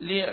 li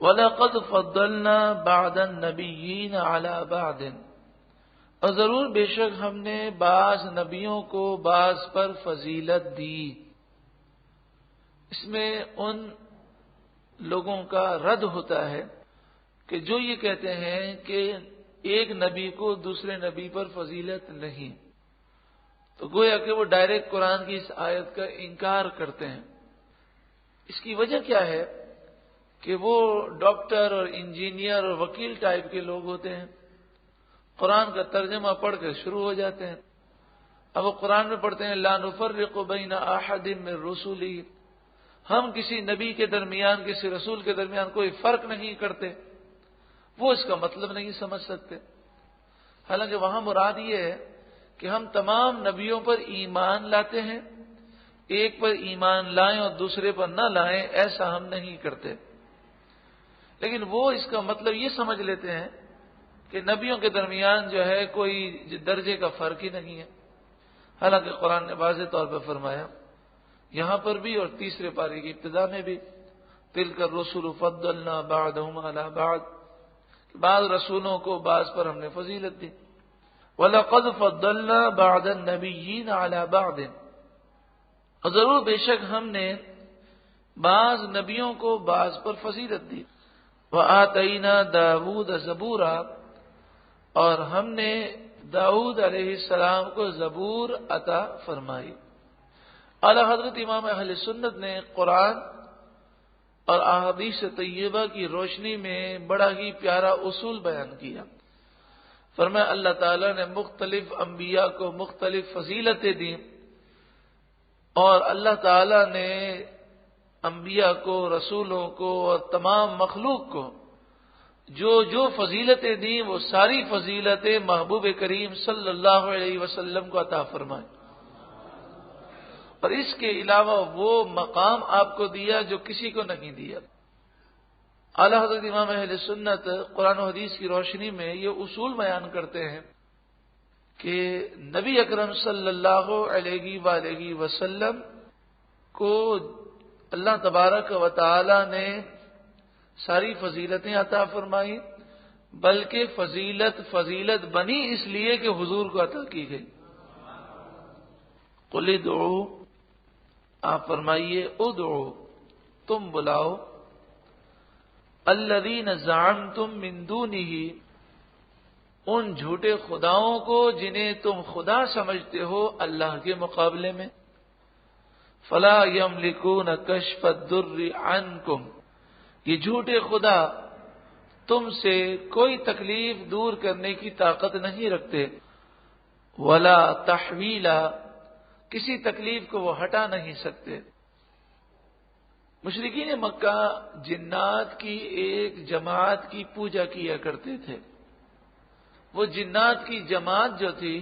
وَلَقَدْ فَضَّلْنَا بَعْضَ النَّبِيِّينَ عَلَى بَعْضٍ، اور ضرور بے شک ہم نے بعض نبیوں کو بعض پر فضیلت دی۔ اس میں ان لوگوں کا رد ہوتا ہے کہ جو یہ کہتے ہیں کہ ایک نبی کو دوسرے نبی پر فضیلت نہیں، تو گویا کہ وہ ڈائریکٹ قرآن کی اس آیت کا انکار کرتے ہیں۔ اس کی وجہ کیا ہے کہ وہ ڈاکٹر اور انجینئر اور وکیل ٹائپ کے لوگ ہوتے ہیں، قرآن کا ترجمہ پڑھ کر شروع ہو جاتے ہیں۔ اب وہ قرآن میں پڑھتے ہیں لا نفرق بین احد من رسولی، ہم کسی نبی کے درمیان کسی رسول کے درمیان کوئی فرق نہیں کرتے، وہ اس کا مطلب نہیں سمجھ سکتے۔ حالانکہ وہاں مراد یہ ہے کہ ہم تمام نبیوں پر ایمان لاتے ہیں، ایک پر ایمان لائیں اور دوسرے پر نہ لائیں، ایسا ہم نہیں کرتے۔ لیکن وہ اس کا مطلب یہ سمجھ لیتے ہیں کہ نبیوں کے درمیان جو ہے کوئی درجے کا فرق ہی نہیں ہے، حالانکہ قرآن نے واضح طور پر فرمایا یہاں پر بھی اور تیسرے پارے کی ابتدا میں بھی تِلْكَ الرُّسُلُ فَضَّلْنَا بَعْضَهُمْ عَلَى بَعْضٍ، بعض رسولوں کو بعض پر ہم نے فضیلت دی۔ وَلَقَدْ فَضَّلْنَا بَعْضَ النَّبِيِّينَ عَلَى بَعْضٍ، اور ضرور بے شک ہم نے بعض نبیوں کو بعض پر فضیلت دی۔ وَآتَيْنَا دَاوُودَ زَبُورًا، اور ہم نے داؤد علیہ السلام کو زبور عطا فرمائی۔ اعلی حضرت امام اہل سنت نے قرآن اور احادیث طیبہ کی روشنی میں بڑا ہی پیارا اصول بیان کیا۔ فرمایا اللہ تعالیٰ نے مختلف انبیاء کو مختلف فضیلتیں دی، اور اللہ تعالیٰ نے انبیاء کو، رسولوں کو اور تمام مخلوق کو جو فضیلتیں دیں وہ ساری فضیلتیں محبوب کریم صلی اللہ علیہ وسلم کو عطا فرمائیں، اور اس کے علاوہ وہ مقام آپ کو دیا جو کسی کو نہیں دیا۔ اعلی حضرت امام اہل سنت قرآن و حدیث کی روشنی میں یہ اصول بیان کرتے ہیں کہ نبی اکرم صلی اللہ علیہ وآلہ وسلم کو اللہ تبارک و تعالی نے ساری فضیلتیں عطا فرمائی، بلکہ فضیلت بنی اس لیے کہ حضور کو عطا کی گئی۔ قل ادعوا، آپ فرمائیے ادعو، تم بلاؤ، الذین زعمتم من دونہ، ان جھوٹے خداؤں کو جنہیں تم خدا سمجھتے ہو اللہ کے مقابلے میں، فلا یملکون کشف الضر عنکم، یہ جھوٹے خدا تم سے کوئی تکلیف دور کرنے کی طاقت نہیں رکھتے، ولا تحویلا، کسی تکلیف کو وہ ہٹا نہیں سکتے۔ مشرکین مکہ جنات کی ایک جماعت کی پوجا کیا کرتے تھے، وہ جنات کی جماعت جو تھی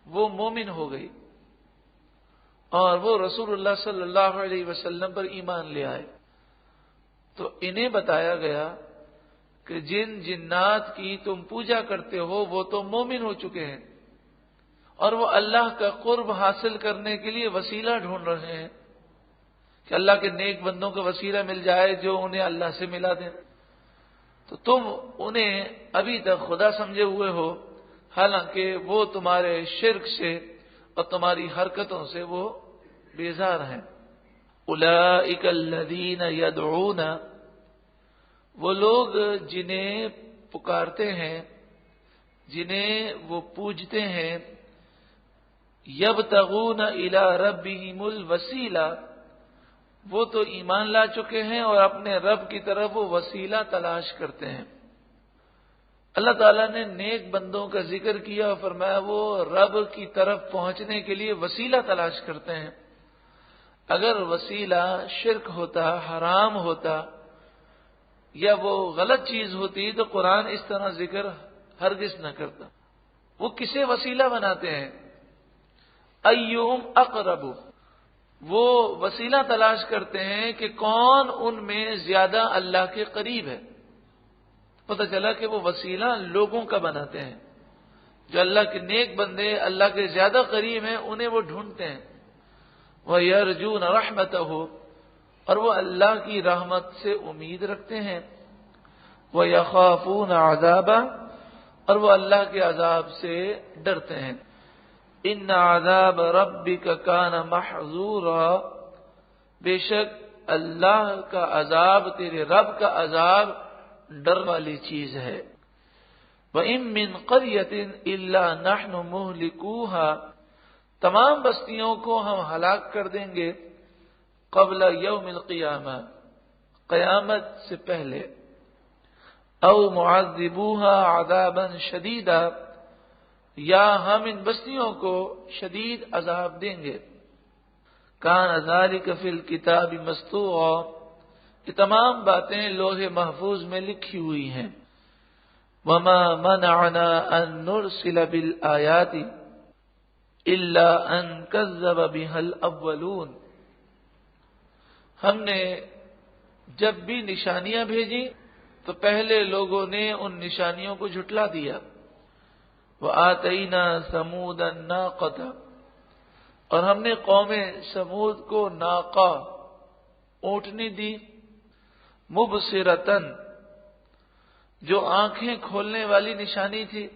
وہ مومن ہو گئی، اور وہ رسول اللہ صلی اللہ علیہ وسلم پر ایمان لے آئے۔ تو انہیں بتایا گیا کہ جن جنات کی تم پوجا کرتے ہو وہ تو مومن ہو چکے ہیں، اور وہ اللہ کا قرب حاصل کرنے کے لیے وسیلہ ڈھونڈ رہے ہیں کہ اللہ کے نیک بندوں کا وسیلہ مل جائے جو انہیں اللہ سے ملا دیں۔ تو تم انہیں ابھی تک خدا سمجھے ہوئے ہو، حالانکہ وہ تمہارے شرک سے اور تمہاری حرکتوں سے وہ بیزار ہیں۔ اولئک الذین یدعون، وہ لوگ جنہیں پکارتے ہیں، جنہیں وہ پوجتے ہیں، یبتغون الی ربہم الوسیلہ، وہ تو ایمان لا چکے ہیں اور اپنے رب کی طرف وہ وسیلہ تلاش کرتے ہیں۔ اللہ تعالیٰ نے نیک بندوں کا ذکر کیا اور فرمایا وہ رب کی طرف پہنچنے کے لیے وسیلہ تلاش کرتے ہیں۔ اگر وسیلہ شرک ہوتا، حرام ہوتا، یا وہ غلط چیز ہوتی تو قرآن اس طرح ذکر ہرگز نہ کرتا۔ وہ کسے وسیلہ بناتے ہیں؟ ایہم اقرب، وہ وسیلہ تلاش کرتے ہیں کہ کون ان میں زیادہ اللہ کے قریب ہے۔ پتہ چلا کہ وہ وسیلہ لوگوں کا بناتے ہیں، جو اللہ کے نیک بندے اللہ کے زیادہ قریب ہیں انہیں وہ ڈھونڈتے ہیں۔ وَيَرْجُونَ رَحْمَتَهُ، اور وہ اللہ کی رحمت سے امید رکھتے ہیں، وَيَخَافُونَ عَذَابًا، اور وہ اللہ کے عذاب سے ڈرتے ہیں۔ إِنَّ عَذَابَ رَبِّكَ كَانَ مَحْذُورًا، بے شک اللہ کا عذاب، تیرے رب کا عذاب ڈر والی چیز ہے۔ وَإِن مِّن قَرْيَةٍ إِلَّا نَحْنُ مُهْلِكُوهَا، تمام بستیوں کو ہم ہلاک کر دیں گے قبل یوم القیامہ، قیامت سے پہلے، او معذبوها عذابا شدیدا، یا ہم ان بستیوں کو شدید عذاب دیں گے۔ کان ذلک فی الکتاب مسطورا، یہ تمام باتیں لوح محفوظ میں لکھی ہوئی ہیں۔ وما منعنا ان نرسل بالآیات الا ان کذب بها الاولون، ہم نے جب بھی نشانیاں بھیجی تو پہلے لوگوں نے ان نشانیوں کو جھٹلا دیا۔ وآتینا ثمود الناقۃ، اور ہم نے قوم سمود کو ناقہ، اونٹنی دی، مبصرتن، جو آنکھیں کھولنے والی نشانی تھی،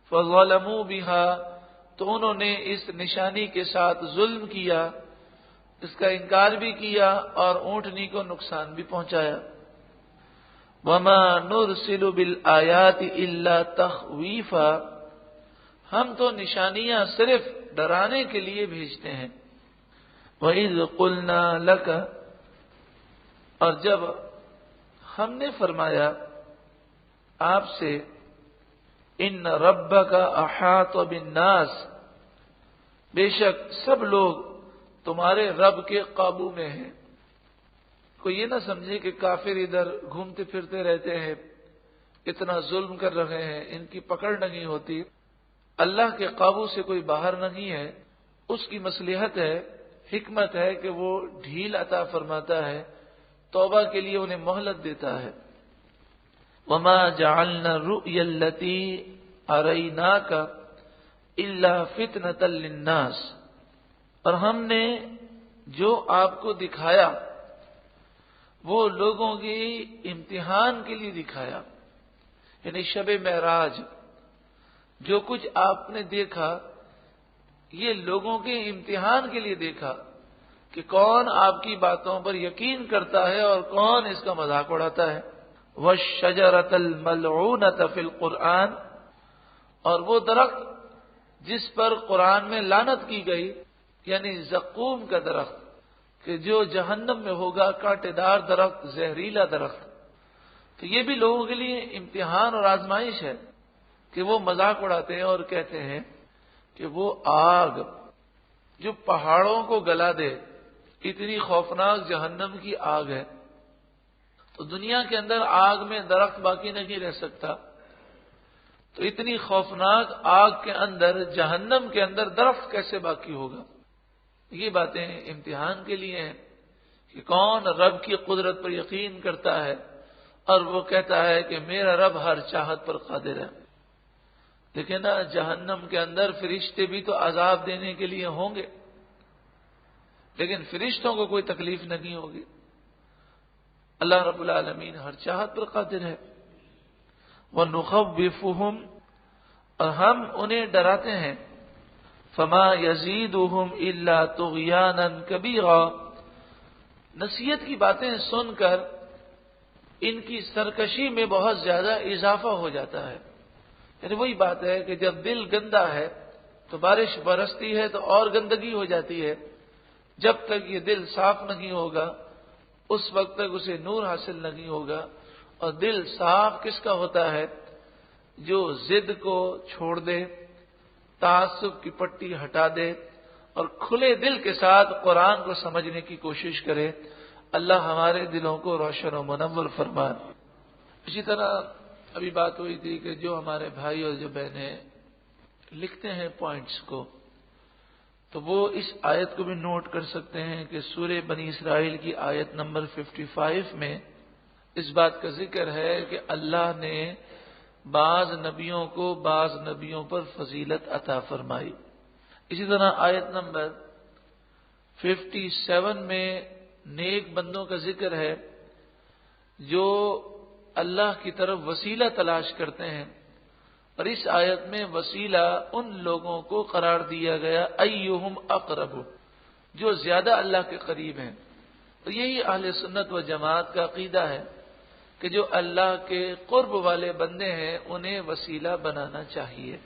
فظلموا بها، تو انہوں نے اس نشانی کے ساتھ ظلم کیا، اس کا انکار بھی کیا اور اونٹنی کو نقصان بھی پہنچایا۔ وما نرسل بالآیات الا تخویفا، ہم تو نشانیاں صرف ڈرانے کے لیے بھیجتے ہیں۔ وَإِذْ قُلْنَا لَكَ، اور جب ہم نے فرمایا آپ سے، ان ربک احاط بالناس، بے شک سب لوگ تمہارے رب کے قابو میں ہیں۔ کوئی یہ نہ سمجھے کہ کافر ادھر گھومتے پھرتے رہتے ہیں، اتنا ظلم کر رہے ہیں، ان کی پکڑ نہیں ہوتی۔ اللہ کے قابو سے کوئی باہر نہیں ہے، اس کی مصلحت ہے، حکمت ہے کہ وہ ڈھیل عطا فرماتا ہے، توبہ کے لیے انہیں مہلت دیتا ہے۔ وما جعلنا الرؤيا التي أريناك إلا فتنة للناس، اور ہم نے جو آپ کو دکھایا وہ لوگوں کی امتحان کے لیے دکھایا، یعنی شب معراج جو کچھ آپ نے دیکھا یہ لوگوں کے امتحان کے لیے دیکھا کہ کون آپ کی باتوں پر یقین کرتا ہے اور کون اس کا مذاق اڑاتا ہے۔ وَالشَّجَرَةَ الْمَلْعُونَةَ فِي الْقُرْآنِ، اور وہ درخت جس پر قرآن میں لعنت کی گئی، یعنی زقوم کا درخت کہ جو جہنم میں ہوگا، کانٹے دار درخت، زہریلا درخت۔ تو یہ بھی لوگوں کے لیے امتحان اور آزمائش ہے کہ وہ مذاق اڑاتے ہیں اور کہتے ہیں کہ وہ آگ جو پہاڑوں کو گلا دے، اتنی خوفناک جہنم کی آگ ہے، تو دنیا کے اندر آگ میں درخت باقی نہیں رہ سکتا، تو اتنی خوفناک آگ کے اندر، جہنم کے اندر درخت کیسے باقی ہوگا؟ یہ باتیں امتحان کے لیے ہیں کہ کون رب کی قدرت پر یقین کرتا ہے اور وہ کہتا ہے کہ میرا رب ہر چاہت پر قادر ہے۔ لیکن جہنم کے اندر فرشتے بھی تو عذاب دینے کے لیے ہوں گے، لیکن فرشتوں کو کوئی تکلیف نہیں ہوگی۔ اللہ رب العالمین ہر چاہت پر قادر ہے۔ وَنُخَوِّفُهُمْ، اور ہم انہیں ڈراتے ہیں، فَمَا يَزِيدُهُمْ إِلَّا طُغْيَانًا كَبِيرًا، نصیحت کی باتیں سن کر ان کی سرکشی میں بہت زیادہ اضافہ ہو جاتا ہے۔ یعنی وہی بات ہے کہ جب دل گندا ہے تو بارش برستی ہے تو اور گندگی ہو جاتی ہے، جب تک یہ دل صاف نہیں ہوگا اس وقت تک اسے نور حاصل نہیں ہوگا۔ اور دل صاف کس کا ہوتا ہے؟ جو ضد کو چھوڑ دے، تعصب کی پٹی ہٹا دے اور کھلے دل کے ساتھ قرآن کو سمجھنے کی کوشش کرے۔ اللہ ہمارے دلوں کو روشن و منور فرمائے۔ اسی طرح ابھی بات ہوئی تھی کہ جو ہمارے بھائی اور جو بہنیں لکھتے ہیں پوائنٹس کو، تو وہ اس آیت کو بھی نوٹ کر سکتے ہیں کہ سورہ بنی اسرائیل کی آیت نمبر 55 میں اس بات کا ذکر ہے کہ اللہ نے بعض نبیوں کو بعض نبیوں پر فضیلت عطا فرمائی۔ اسی طرح آیت نمبر 57 میں نیک بندوں کا ذکر ہے جو اللہ کی طرف وسیلہ تلاش کرتے ہیں، اور اس آیت میں وسیلہ ان لوگوں کو قرار دیا گیا ایہم اقرب، جو زیادہ اللہ کے قریب ہیں۔ تو یہی اہل سنت و جماعت کا عقیدہ ہے کہ جو اللہ کے قرب والے بندے ہیں انہیں وسیلہ بنانا چاہیے۔